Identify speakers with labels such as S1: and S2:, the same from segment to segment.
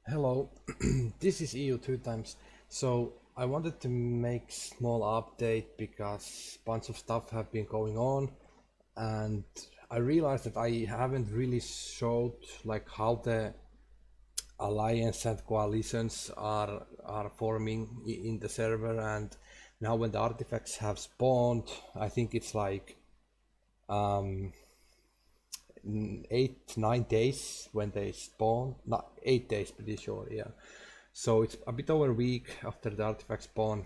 S1: Hello, this is EU2X. So I wanted to make small update because bunch of stuff have been going on, and I realized that I haven't really showed like how the alliance and coalitions are forming in the server. And now when the artifacts have spawned, I think it's like um 8 9 days when they spawn, not 8 days, pretty sure, yeah. So it's a bit over a week after the artifact spawn,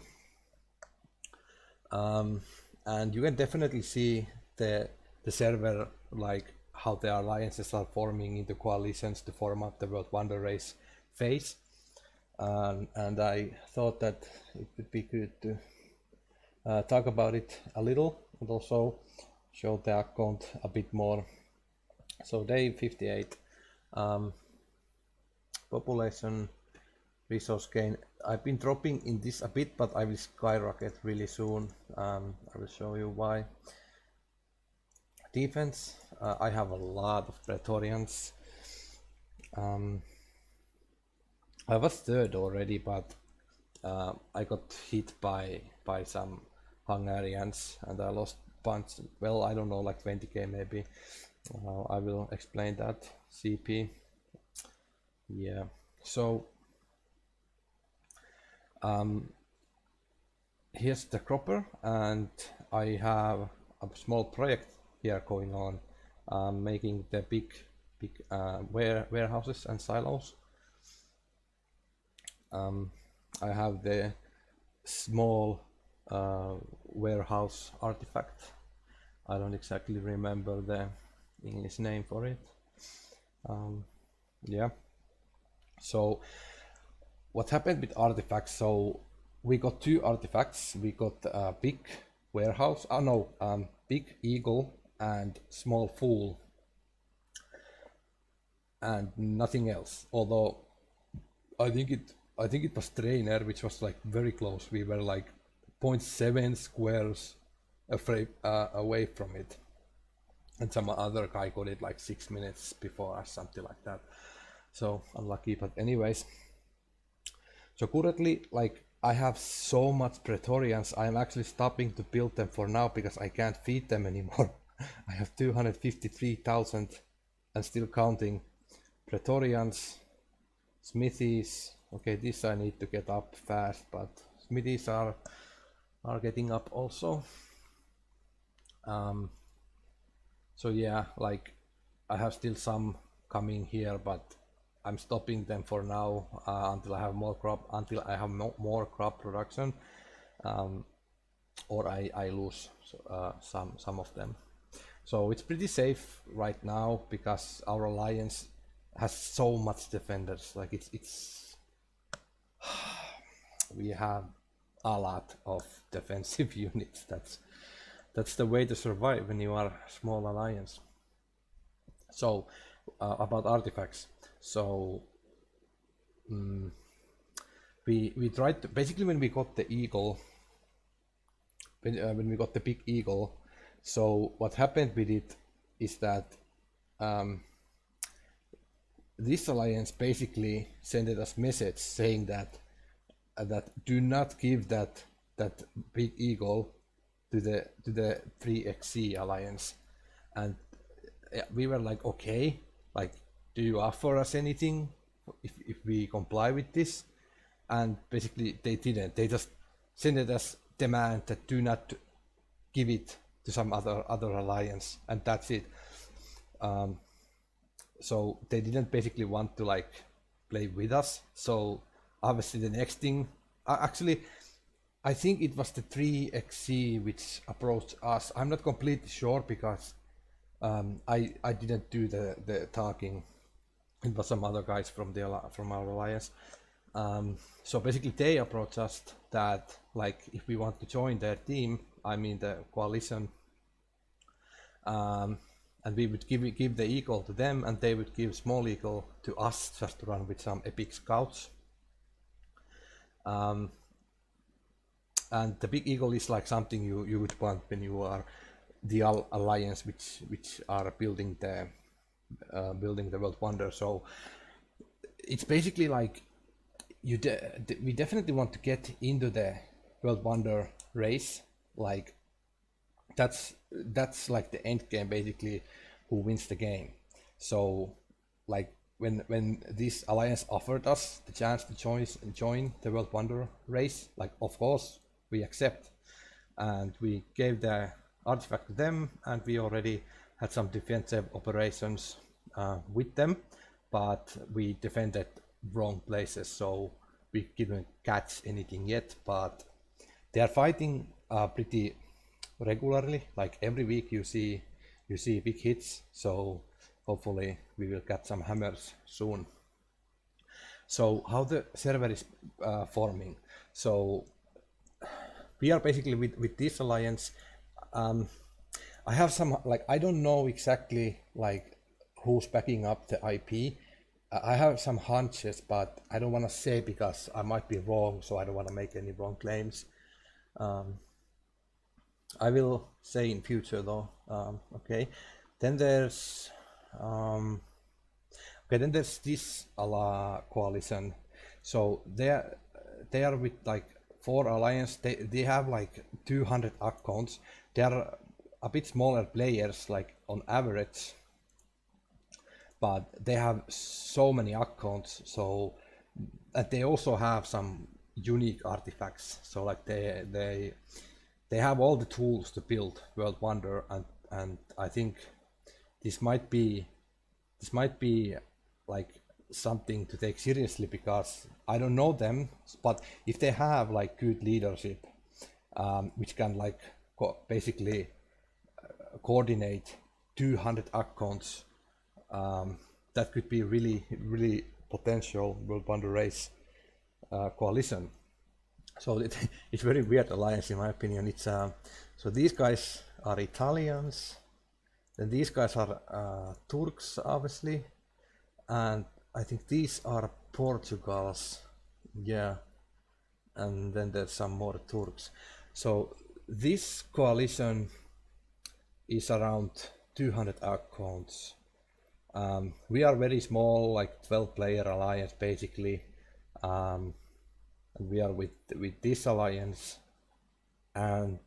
S1: and you can definitely see the server, like how the alliances are forming into coalitions to form up the World Wonder Race phase. And I thought that it would be good to talk about it a little and also show the account a bit more. So day 58, population, resource gain. I've been dropping in this a bit, but I will skyrocket really soon. I will show you why. Defense, I have a lot of Praetorians. I was third already, but I got hit by some Hungarians and I lost bunch. Well, I don't know, like 20k maybe. I will explain that. CP. Yeah. So here's the cropper, and I have a small project here going on, making the big warehouses and silos. I have the small warehouse artifact. I don't exactly remember the English name for it. Yeah. So what happened with artifacts? So we got two artifacts. We got a big warehouse. Oh no, big eagle and small fool, and nothing else. Although I think it was trainer, which was like very close. We were like 0.7 squares away from it, and some other guy got it like 6 minutes before us, something like that. So unlucky, but anyways. So currently, like, I have so much Praetorians, I'm actually stopping to build them for now because I can't feed them anymore. I have 253,000 and still counting Praetorians, smithies. Okay, this I need to get up fast, but smithies are getting up also. So yeah, like, I have still some coming here, but I'm stopping them for now until I have more crop production, or I lose some of them. So it's pretty safe right now because our alliance has so much defenders. Like it's we have a lot of defensive units. That's the way to survive when you are a small alliance. So about artifacts. So we tried to, basically, when we got the eagle, when we got the big eagle. So what happened with it is that this alliance basically sent us message saying that do not give that big eagle to the 3XC alliance, and we were like, okay, like, do you offer us anything if we comply with this? And basically they didn't. They just sent us demand that do not give it to some other alliance, and that's it. So they didn't basically want to like play with us. So obviously the next thing, actually I think it was the 3XC which approached us. I'm not completely sure because I didn't do the talking. It was some other guys from our alliance. So basically they approached us that, like, if we want to join their team, I mean the coalition, and we would give the eagle to them, and they would give small eagle to us just to run with some epic scouts. And the big eagle is like something you would want when you are the alliance which are building the World Wonder. So it's basically like we definitely want to get into the World Wonder race. Like that's like the end game, basically, who wins the game. So like when this alliance offered us the chance to join the World Wonder race, like of course we accept, and we gave the artifact to them, and we already had some defensive operations with them, but we defended wrong places, so we didn't catch anything yet. But they are fighting pretty regularly, like every week you see big hits, so hopefully we will get some hammers soon. So how the server is forming. So we are basically with this alliance. I have some, like, I don't know exactly like who's backing up the IP. I have some hunches, but I don't want to say because I might be wrong, so I don't want to make any wrong claims. I will say in future though. Okay, then there's then there's this coalition. So they are with like 4 alliance. They have like 200 accounts. They are a bit smaller players, like on average, but they have so many accounts. So and they also have some unique artifacts. So like they have all the tools to build World Wonder, and I think this might be like something to take seriously, because I don't know them, but if they have like good leadership, which can like basically coordinate 200 accounts, that could be really potential World Wonder race coalition. So it's very weird alliance in my opinion. It's so these guys are Italians, then these guys are Turks obviously, and I think these are Portugals, yeah, and then there's some more Turks. So this coalition is around 200 accounts. We are very small, like 12-player alliance basically. And we are with this alliance, and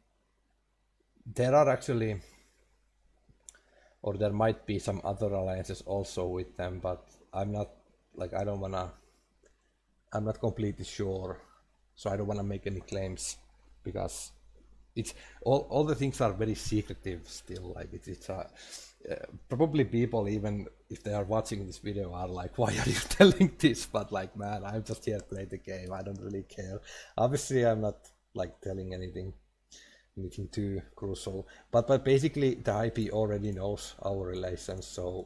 S1: there are actually, or there might be some other alliances also with them, but I'm not like, I'm not completely sure, so I don't want to make any claims, because it's all the things are very secretive still. Like it's probably people, even if they are watching this video, are like, why are you telling this? But like, man, I'm just here to play the game. I don't really care. Obviously I'm not like telling anything too crucial, but basically the IP already knows our relations, so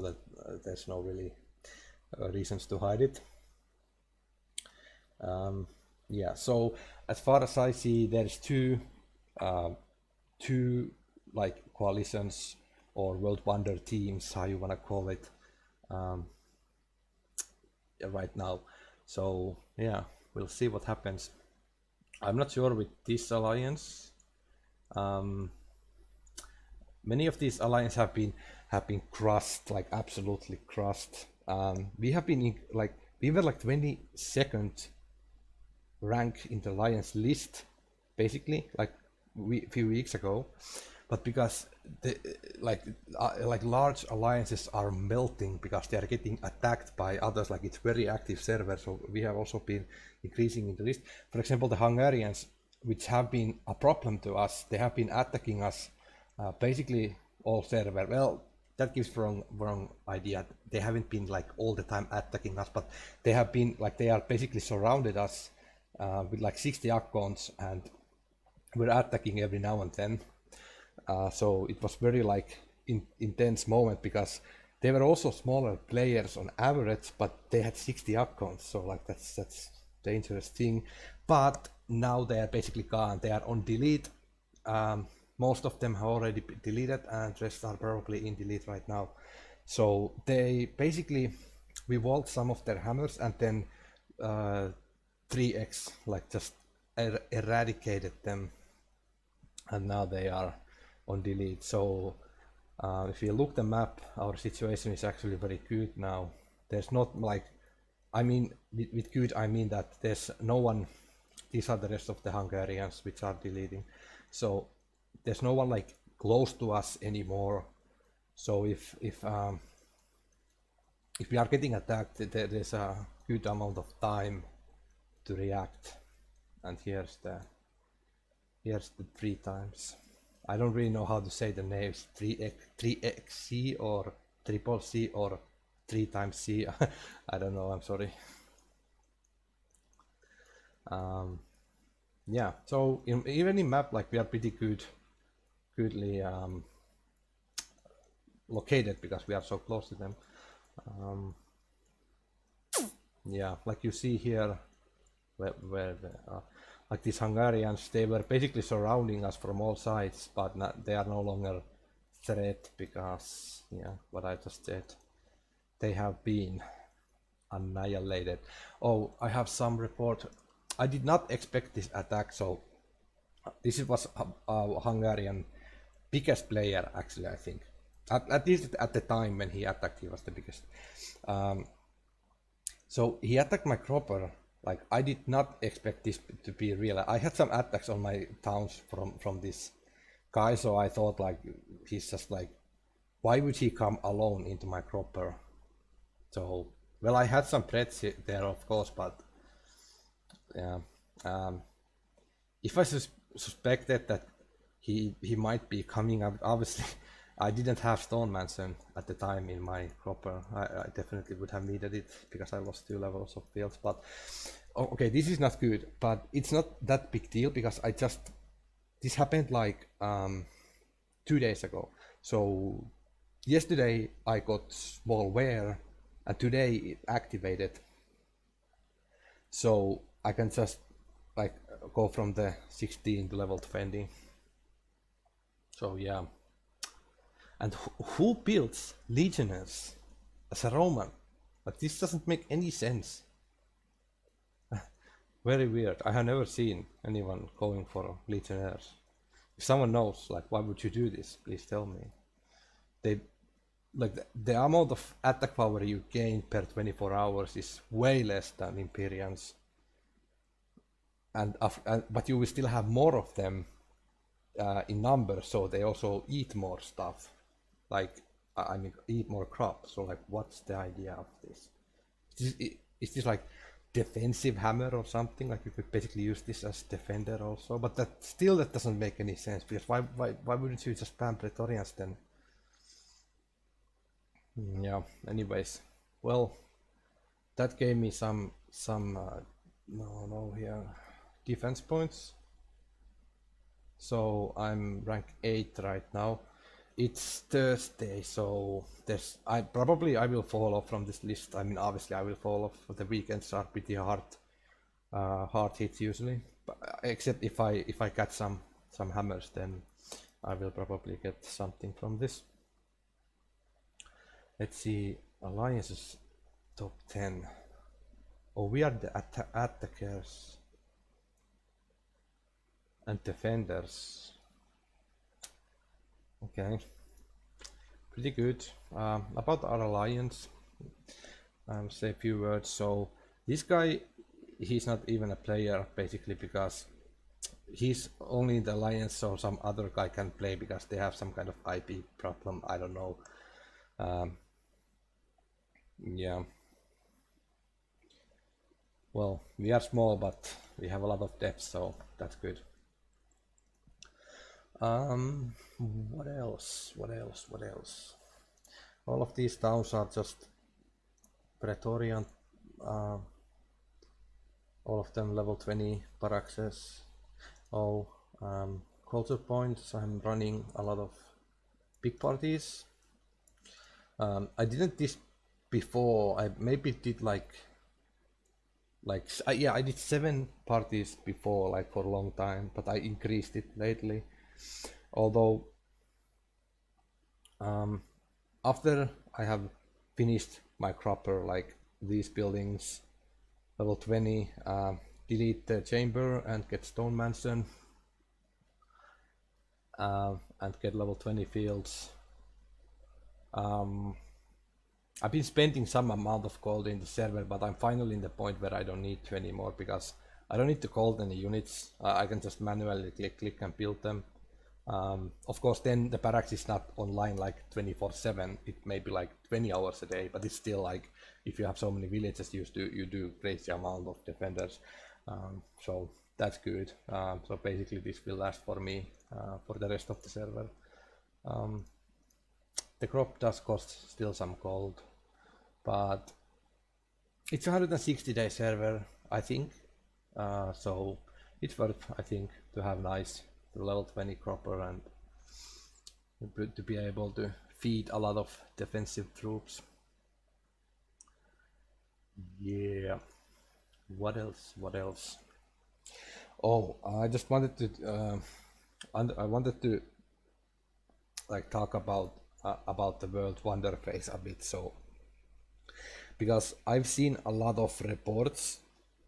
S1: that there's no really reasons to hide it. Yeah, so as far as I see, there's two like coalitions or World Wonder teams, how you want to call it, right now. So yeah, we'll see what happens. I'm not sure with this alliance. Many of these alliances have been crushed, like absolutely crushed. We have been we were like 22nd rank in the alliance list, basically, like a few weeks ago. But because the like large alliances are melting because they are getting attacked by others, like it's very active server, so we have also been increasing in the list. For example, the Hungarians, which have been a problem to us, they have been attacking us basically all server. Well, that gives wrong idea. They haven't been like all the time attacking us, but they have been like, they are basically surrounded us with like 60 accounts, and we're attacking every now and then. So it was very like intense moment, because they were also smaller players on average, but they had 60 accounts, so like that's dangerous thing. But now they are basically gone. They are on delete. Most of them have already been deleted, and rest are probably in delete right now. So they basically, we vault some of their hammers, and then 3x like just eradicated them, and now they are on delete. So if you look the map, our situation is actually very good now. There's not like I mean, with good, I mean that there's no one, these are the rest of the Hungarians which are deleting. So there's no one like close to us anymore. So if we are getting attacked, there's a good amount of time to react. And here's the 3 times. I don't really know how to say the names, 3xc or triple C or 3 times C. I don't know, I'm sorry. Yeah, so even in map, like we are pretty goodly located because we are so close to them. Yeah, like you see here, where like these Hungarians, they were basically surrounding us from all sides, but they are no longer threat because, yeah, what I just said, they have been annihilated. Oh, I have some report. I did not expect this attack, so this was a Hungarian biggest player, actually, I think. At least at the time when he attacked, he was the biggest. So he attacked my cropper. Like, I did not expect this to be real. I had some attacks on my towns from this guy, so I thought like he's just like, why would he come alone into my cropper? So, well, I had some threats there, of course, but yeah. If I suspected that he might be coming up, obviously I didn't have Stone Mansion at the time in my cropper. I definitely would have needed it because I lost 2 levels of fields. But okay, this is not good, but it's not that big deal because this happened like 2 days ago. So yesterday I got small wear and today it activated. So I can just like go from the 16 to level 20. So yeah. And who builds legionnaires as a Roman? Like, this doesn't make any sense. Very weird. I have never seen anyone going for legionnaires. If someone knows, like, why would you do this? Please tell me. They, like, the amount of attack power you gain per 24 hours is way less than Imperians. But you will still have more of them in numbers, so they also eat more stuff. Like, I mean, eat more crops. So like, what's the idea of this? Is this like defensive hammer or something? Like, you could basically use this as defender also, but that doesn't make any sense, because why wouldn't you just spam Praetorians then? Yeah, anyways, well, that gave me some here defense points. So I'm rank 8 right now. It's Thursday, so I will fall off from this list. I mean, obviously I will fall off. The weekends are pretty hard hits usually, but, except if I get some hammers, then I will probably get something from this. Let's see, alliances top 10. Oh, we are the attackers and defenders. Okay, pretty good. About our alliance, say a few words. So this guy, he's not even a player basically, because he's only in the alliance, so some other guy can play because they have some kind of IP problem. I don't know. Yeah. Well, we are small, but we have a lot of depth, so that's good. What else? All of these towns are just Praetorian, all of them level 20 Paraxes. Oh, culture points, I'm running a lot of big parties. I didn't this before. I maybe did yeah, I did 7 parties before, like for a long time, but I increased it lately. Although after I have finished my cropper, like these buildings, level 20, delete the chamber and get Stone Mansion, and get level 20 fields. I've been spending some amount of gold in the server, but I'm finally in the point where I don't need to anymore, because I don't need to gold any units. I can just manually click and build them. Of course, then the barracks is not online like 24/7. It may be like 20 hours a day, but it's still like, if you have so many villages, you do crazy amount of defenders. So that's good. So basically this will last for me for the rest of the server. The crop does cost still some gold, but it's a 160-day server, I think. So it's worth, I think, to have nice level 20 cropper and to be able to feed a lot of defensive troops. Yeah. What else? What else? Oh, I just wanted to I wanted to like talk about the World Wonder phase a bit. So because I've seen a lot of reports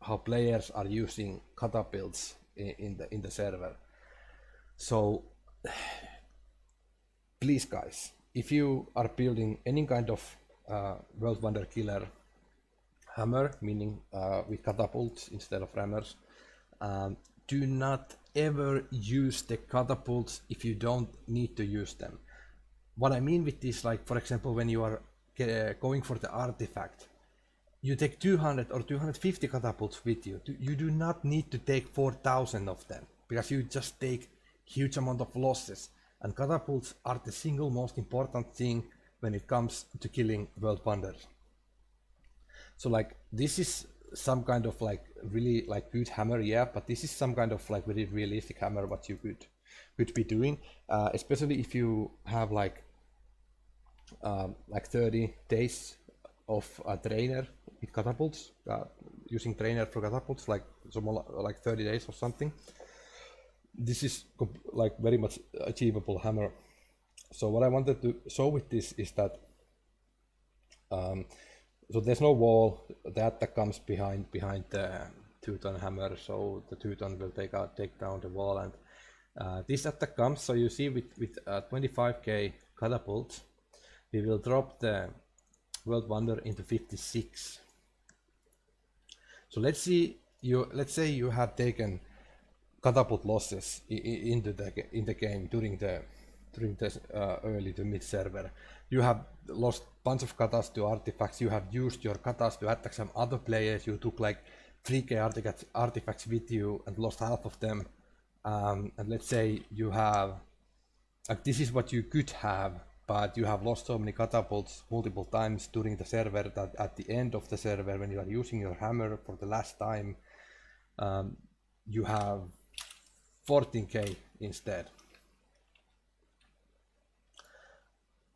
S1: how players are using catapults in the server. So please guys, if you are building any kind of World Wonder killer hammer, meaning with catapults instead of rammers, do not ever use the catapults if you don't need to use them. What I mean with this, like for example, when you are going for the artifact, you take 200 or 250 catapults with you. You do not need to take 4,000 of them, because you just take huge amount of losses. And catapults are the single most important thing when it comes to killing World Wonders. So like this is some kind of like really like good hammer, yeah, but this is some kind of like very realistic hammer what you could be doing, especially if you have like 30 days of a trainer with catapults, using trainer for catapults, like like 30 days or something. This is like very much achievable hammer. So what I wanted to show with this is that so there's no wall. The attack comes behind the 2-ton hammer, so the 2-ton will take down the wall, and this attack comes. So you see with 25k catapult, we will drop the World Wonder into 56. So let's say you have taken catapult losses in the game during the early to mid server. You have lost bunch of katas to artifacts. You have used your katas to attack some other players. You took like 3k artifacts with you and lost half of them. And let's say you have like this is what you could have, but you have lost so many catapults multiple times during the server that at the end of the server, when you are using your hammer for the last time, you have 14k instead.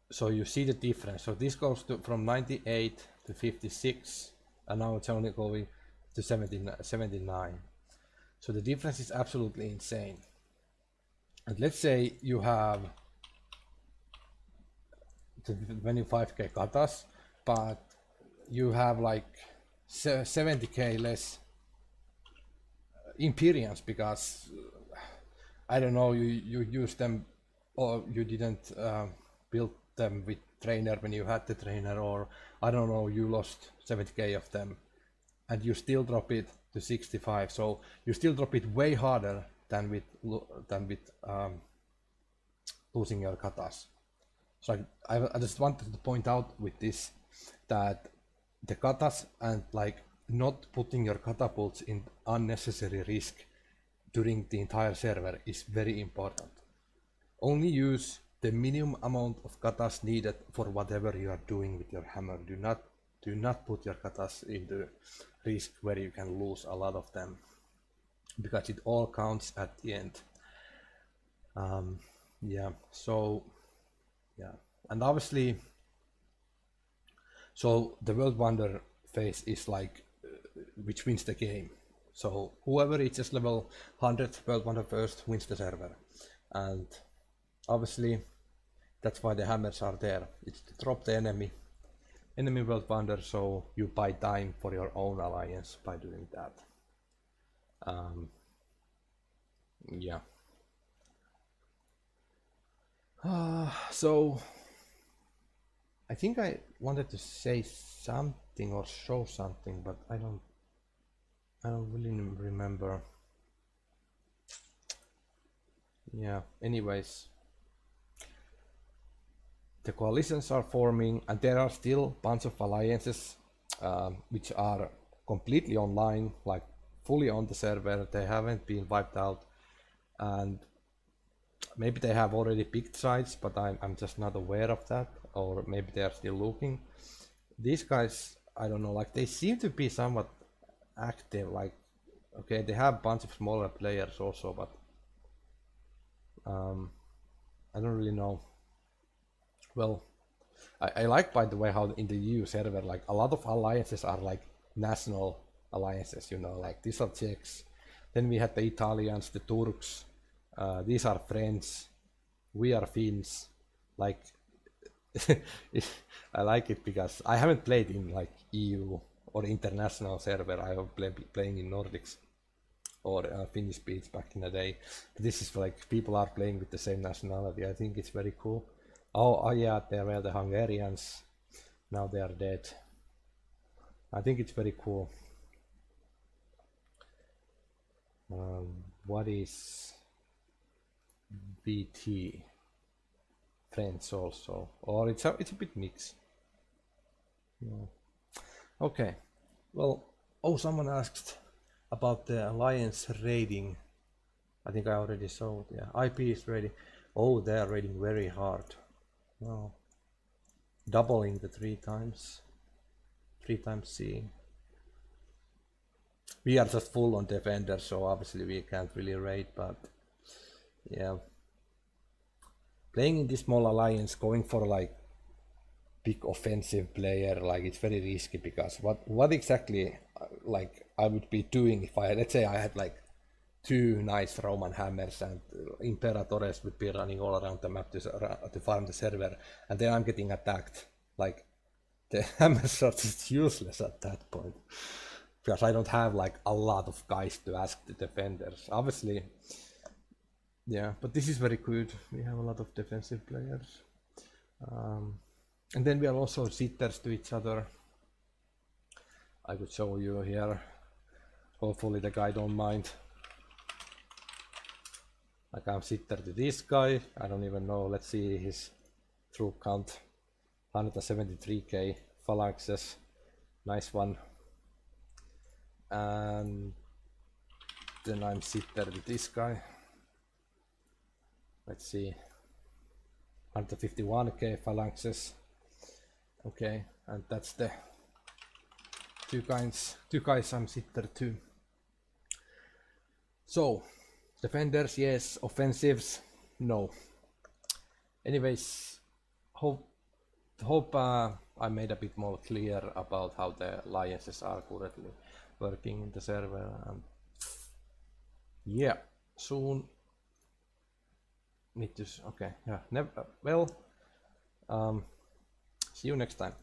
S1: So you see the difference. So this goes from 98 to 56, and now it's only going to 79. So the difference is absolutely insane. And let's say you have the 25k katas, but you have like 70k less Imperiums, because I don't know, you use them, or you didn't build them with trainer when you had the trainer, or I don't know, you lost 70k of them and you still drop it to 65. So you still drop it way harder than with losing your katas. So I just wanted to point out with this that the katas and like not putting your catapults in unnecessary risk during the entire server is very important. Only use the minimum amount of katas needed for whatever you are doing with your hammer. Do not put your katas into risk where you can lose a lot of them, because it all counts at the end. Yeah, so yeah, and obviously, so the World Wonder phase is like which wins the game. So whoever reaches level 100 World Wonder first wins the server, and obviously that's why the hammers are there. It's to drop the enemy World Wonder, so you buy time for your own alliance by doing that. Yeah. So I think I wanted to say something or show something, but I don't really remember. Yeah, anyways, the coalitions are forming, and there are still a bunch of alliances which are completely online, like fully on the server. They haven't been wiped out, and maybe they have already picked sides, but I'm just not aware of that, or maybe they are still looking. These guys, I don't know, like they seem to be somewhat active, like, okay, they have a bunch of smaller players also, but I don't really know. Well, I like, by the way, how in the EU server, like a lot of alliances are like national alliances, you know, like these are Czechs. Then we had the Italians, the Turks. These are French. We are Finns. Like, I like it because I haven't played in like EU or international server. I have playing in Nordics or Finnish speech back in the day. But this is like people are playing with the same nationality. I think it's very cool. Oh yeah, there were the Hungarians. Now they are dead. I think it's very cool. What is VT? French also, or it's a bit mixed. Yeah. Okay. Well, oh, someone asked about the alliance raiding. I think I already showed. Yeah, IP is raiding. Oh, they are raiding very hard. Wow. Doubling the 3 times C. We are just full on defender, so obviously we can't really raid, but yeah. Playing in this small alliance, going for like big offensive player, like it's very risky, because what exactly like I would be doing if let's say I had like 2 nice Roman hammers and Imperatores would be running all around the map to farm the server, and then I'm getting attacked. Like the hammers are just useless at that point, because I don't have like a lot of guys to ask the defenders. Obviously, yeah, but this is very good. We have a lot of defensive players. And then we are also sitters to each other. I could show you here. Hopefully the guy don't mind. Like I'm sitter to this guy. I don't even know. Let's see his troop count. 173k phalanxes. Nice one. And then I'm sitter with this guy. Let's see. 151k phalanxes. Okay, and that's the two guys I'm sitter to. So, defenders, yes. Offensives, no. Anyways, hope I made a bit more clear about how the alliances are currently working in the server. And yeah, soon need to. Okay, yeah. Well, see you next time.